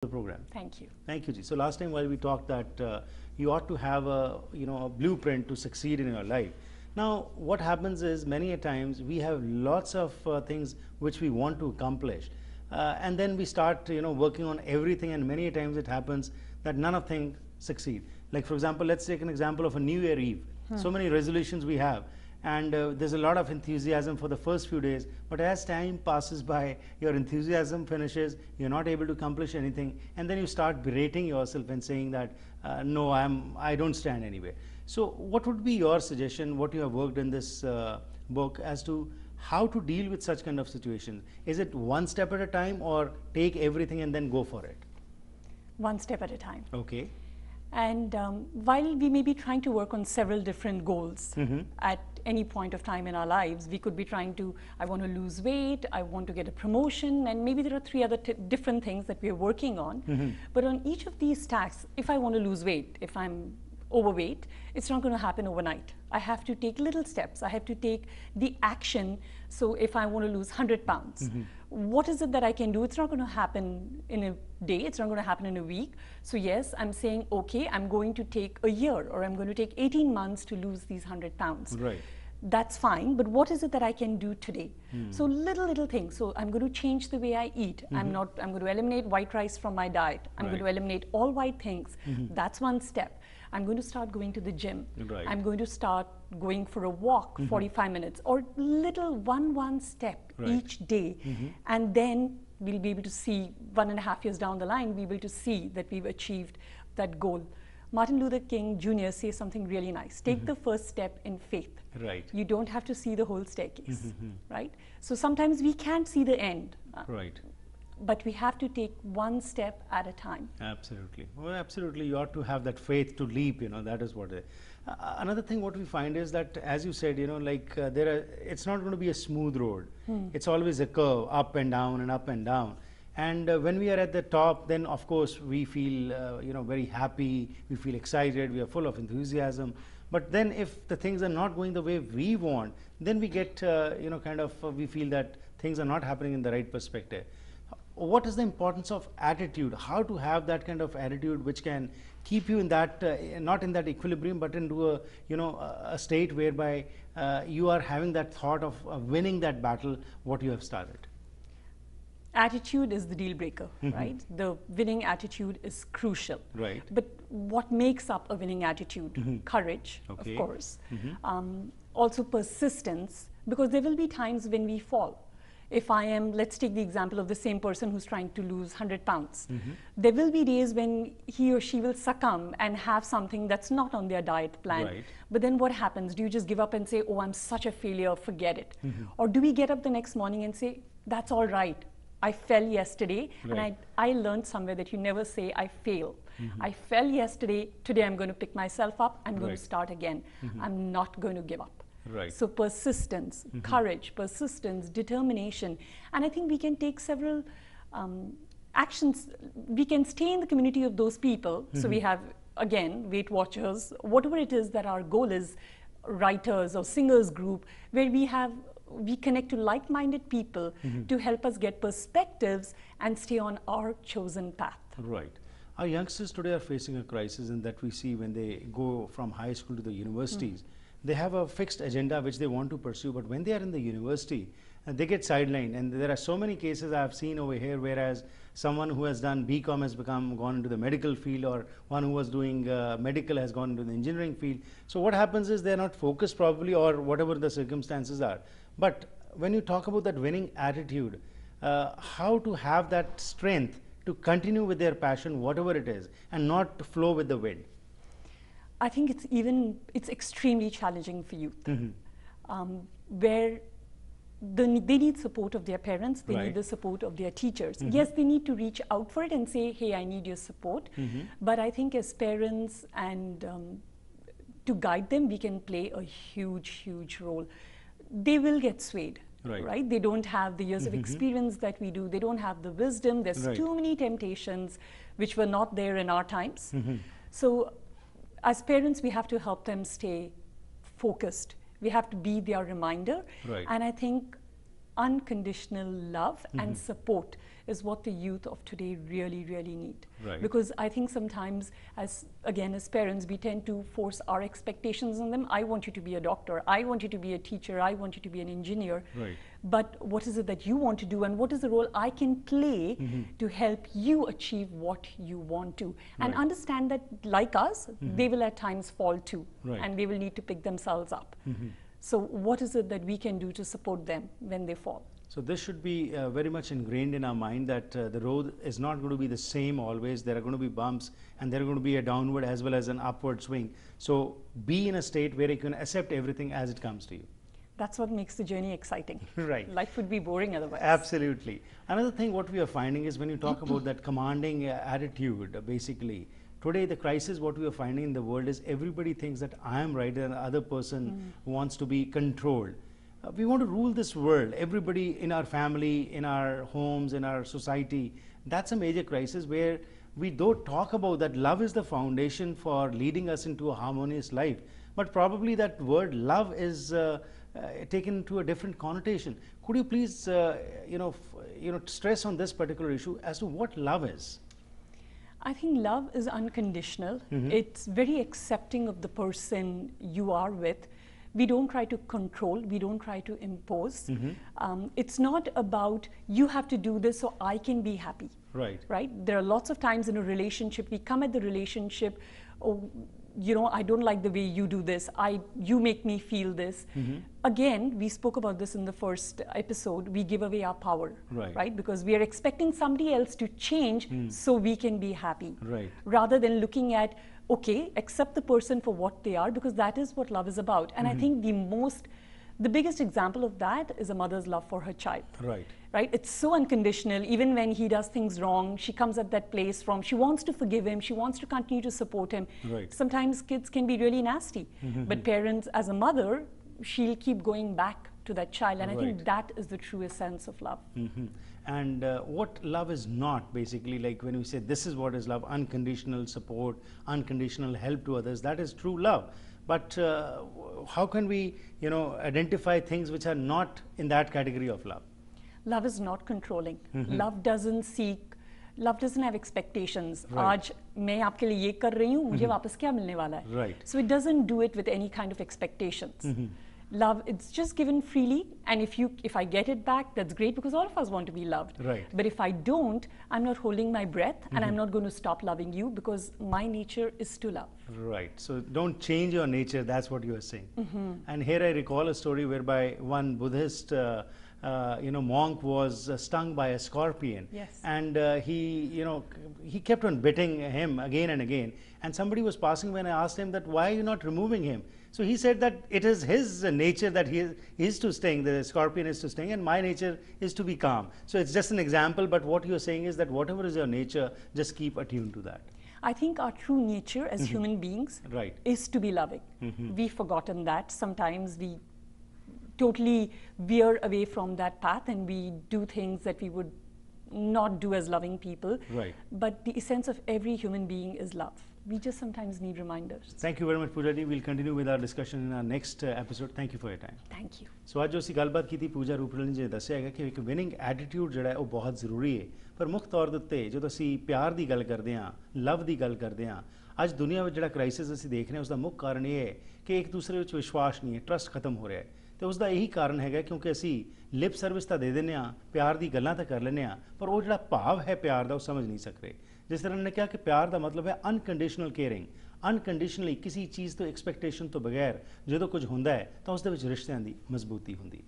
the program. Thank you. Thank you, Ji. So last time while we talked that you ought to have a blueprint to succeed in your life. Now what happens is many a times we have lots of things which we want to accomplish, and then we start working on everything, and many a times it happens that none of things succeed. Like for example, let's take an example of a New Year Eve. So many resolutions we have, and there's a lot of enthusiasm for the first few days, but as time passes by, your enthusiasm finishes, you're not able to accomplish anything, and then you start berating yourself and saying that no, I don't stand anywhere. So what would be your suggestion, what you have worked in this book, as to how to deal with such kind of situations? Is it one step at a time, or take everything and then go for it? One step at a time. Okay. And while we may be trying to work on several different goals at any point of time in our lives, we could be trying to, I want to lose weight, I want to get a promotion, and maybe there are three other different things that we are working on. But on each of these stacks, if I want to lose weight, if I'm overweight, it's not going to happen overnight. I have to take little steps. I have to take the action. So if I want to lose 100 pounds, what is it that I can do? It's not going to happen in a day. It's not going to happen in a week. So yes, I'm saying, okay, I'm going to take a year, or I'm going to take 18 months to lose these 100 pounds. Right. That's fine, but what is it that I can do today? So little things. So I'm going to change the way I eat. I'm going to eliminate white rice from my diet. I'm going to eliminate all white things. That's one step. I'm going to start going to the gym. Right. I'm going to start going for a walk 45 minutes, or little one step each day. And then we'll be able to see 1.5 years down the line, we'll be able to see that we've achieved that goal. Martin Luther King Jr. says something really nice. Take the first step in faith. Right. You don't have to see the whole staircase, right? So sometimes we can't see the end. Right. But we have to take one step at a time. Absolutely. Well, absolutely, you ought to have that faith to leap, that is what it is. Another thing what we find is that, as you said, it's not going to be a smooth road. It's always a curve, up and down and up and down. And when we are at the top, then of course we feel, very happy, we feel excited, we are full of enthusiasm. But then if the things are not going the way we want, then we get, we feel that things are not happening in the right perspective. What is the importance of attitude? How to have that kind of attitude which can keep you in that, not in that equilibrium, but into a state whereby you are having that thought of winning that battle, what you have started? Attitude is the deal breaker, right? The winning attitude is crucial. Right. But what makes up a winning attitude? Courage, of course. Also persistence, because there will be times when we fall. If I am, let's take the example of the same person who's trying to lose 100 pounds. There will be days when he or she will succumb and have something that's not on their diet plan. Right. But then what happens? Do you just give up and say, oh, I'm such a failure, forget it? Or do we get up the next morning and say, that's all right, I fell yesterday, and I learned somewhere that you never say I fail. I fell yesterday, today I'm going to pick myself up, I'm going to start again. I'm not going to give up. Right. So persistence, courage, persistence, determination. And I think we can take several actions. We can stay in the community of those people. So we have, again, Weight Watchers, whatever it is that our goal is, writers or singers group, where we connect to like-minded people to help us get perspectives and stay on our chosen path. Right. Our youngsters today are facing a crisis in that we see when they go from high school to the universities. They have a fixed agenda which they want to pursue, but when they are in the university, they get sidelined. And there are so many cases I have seen over here, whereas someone who has done BCom has gone into the medical field, or one who was doing medical has gone into the engineering field. So what happens is they are not focused probably, or whatever the circumstances are. But when you talk about that winning attitude, how to have that strength to continue with their passion, whatever it is, and not to flow with the wind? I think it's extremely challenging for youth, where they need support of their parents, they need the support of their teachers. Yes, they need to reach out for it and say, hey, I need your support. But I think as parents and to guide them, we can play a huge role. They will get swayed. Right? They don't have the years of experience that we do. They don't have the wisdom. There's too many temptations which were not there in our times. So as parents, we have to help them stay focused. We have to be their reminder. And I think unconditional love and support is what the youth of today really, really need. Right. Because I think sometimes, as parents, we tend to force our expectations on them. I want you to be a doctor. I want you to be a teacher. I want you to be an engineer. Right. But what is it that you want to do, and what is the role I can play to help you achieve what you want to? And understand that, like us, they will at times fall too, and they will need to pick themselves up. So what is it that we can do to support them when they fall? So this should be very much ingrained in our mind that the road is not going to be the same always. There are going to be bumps, and there are going to be a downward as well as an upward swing. So be in a state where you can accept everything as it comes to you. That's what makes the journey exciting. Right. Life would be boring otherwise. Absolutely. Another thing what we are finding is when you talk about that commanding attitude, basically, today the crisis what we are finding in the world is everybody thinks that I am right and the other person wants to be controlled. We want to rule this world, everybody in our family, in our homes, in our society. That's a major crisis where we don't talk about that love is the foundation for leading us into a harmonious life. But probably that word love is taken to a different connotation. Could you please, stress on this particular issue as to what love is? I think love is unconditional. It's very accepting of the person you are with. We don't try to control, we don't try to impose. It's not about you have to do this so I can be happy. Right. Right? There are lots of times in a relationship, we come at the relationship, oh, I don't like the way you do this, you make me feel this. Again, we spoke about this in the first episode, we give away our power, right? Because we are expecting somebody else to change so we can be happy. Right. Rather than looking at, okay, accept the person for what they are, because that is what love is about. And I think the biggest example of that is a mother's love for her child. Right. Right? It's so unconditional. Even when he does things wrong, she comes at that place from, she wants to forgive him, she wants to continue to support him. Right. Sometimes kids can be really nasty, but parents, as a mother, she'll keep going back to that child. And I think that is the truest sense of love. And what love is not, basically, like when we say this is what is love, unconditional support, unconditional help to others, that is true love. But how can we, identify things which are not in that category of love? Love is not controlling. Love doesn't have expectations. आज मैं आपके लिए ये कर रही हूँ, मुझे वापस क्या मिलने वाला है? Right. So it doesn't do it with any kind of expectations. Love, it's just given freely, and if I get it back, that's great, because all of us want to be loved. Right. But if I don't, I'm not holding my breath, and I'm not going to stop loving you, because my nature is to love. Right. So don't change your nature. That's what you are saying. And here I recall a story whereby one Buddhist monk was stung by a scorpion. Yes. And he kept on biting him again and again. And somebody was passing by and I asked him that, why are you not removing him? So he said that it is his nature that he is to sting, the scorpion is to sting, and my nature is to be calm. So it's just an example, but what you're saying is that whatever is your nature, just keep attuned to that. I think our true nature as human beings is to be loving. We've forgotten that. Sometimes we totally veer away from that path and we do things that we would not do as loving people. Right. But the essence of every human being is love. We just sometimes need reminders. Thank you very much, Pooja ji. We'll continue with our discussion in our next episode. Thank you for your time. Thank you. So ਅੱਜ ਜੋ ਅਸੀਂ ਗੱਲਬਾਤ ਕੀਤੀ ਪੂਜਾ ਰੂਪਲਾਲ ਨੇ ਦੱਸਿਆ ਹੈਗਾ ਕਿ ਇੱਕ ਵਿਨਿੰਗ ਐਟੀਟਿਊਡ ਜਿਹੜਾ ਹੈ ਉਹ ਬਹੁਤ ਜ਼ਰੂਰੀ ਹੈ, ਪਰ ਮੁੱਖ ਤੌਰ ਦੇ ਉੱਤੇ ਜਦੋਂ ਅਸੀਂ ਪਿਆਰ ਦੀ ਗੱਲ ਕਰਦੇ ਹਾਂ, ਲਵ ਦੀ ਗੱਲ ਕਰਦੇ ਹਾਂ, ਅੱਜ ਦੁਨੀਆ ਵਿੱਚ ਜਿਹੜਾ ਕ੍ਰਾਈਸਿਸ ਅਸੀਂ ਦੇਖ ਰਹੇ ਹਾਂ ਉਸ ਦਾ ਮੁੱਖ ਕਾਰਨ ਇਹ ਹੈ ਕਿ ਇੱਕ ਦੂਸਰੇ ਵਿੱਚ ਵਿਸ਼ਵਾਸ ਨਹੀਂ ਹੈ, ਟਰਸਟ ਖਤਮ ਹੋ ਰਿਹਾ ਹੈ। ਤੇ ਉਸ ਦਾ ਇਹੀ ਕਾਰਨ ਹੈਗਾ ਕਿਉਂਕਿ ਅਸੀਂ ਲਿਪ ਸਰਵਿਸ ਤਾਂ ਦੇ ਦਿੰਦੇ ਹਾਂ, ਪਿਆਰ ਦੀ ਗੱਲਾਂ ਤਾਂ ਕਰ ਲੈਂਦੇ ਹਾਂ, ਪਰ ਉਹ ਜਿਹੜਾ ਭਾਵ ਹੈ ਪਿਆਰ ਦਾ ਉਹ ਸਮਝ ਨਹੀਂ ਸਕ ਰਹੇ। ਜਿਸ ਤਰ੍ਹਾਂ ਨੇ ਕਿਹਾ ਕਿ ਪਿਆਰ ਦਾ ਮਤਲਬ ਹੈ ਅਨਕੰਡੀਸ਼ਨਲ ਕੇਅਰਿੰਗ, ਅਨਕੰਡੀਸ਼ਨਲੀ ਕਿਸੇ ਚੀਜ਼ ਤੋਂ ਐਕਸਪੈਕਟੇਸ਼ਨ ਤੋਂ ਬਗੈਰ ਜਦੋਂ ਕੁਝ ਹੁੰਦਾ ਹੈ ਤਾਂ ਉਸ ਦੇ ਵਿੱਚ ਰਿਸ਼ਤਿਆਂ ਦੀ ਮਜ਼ਬੂਤੀ ਹੁੰਦੀ ਹੈ।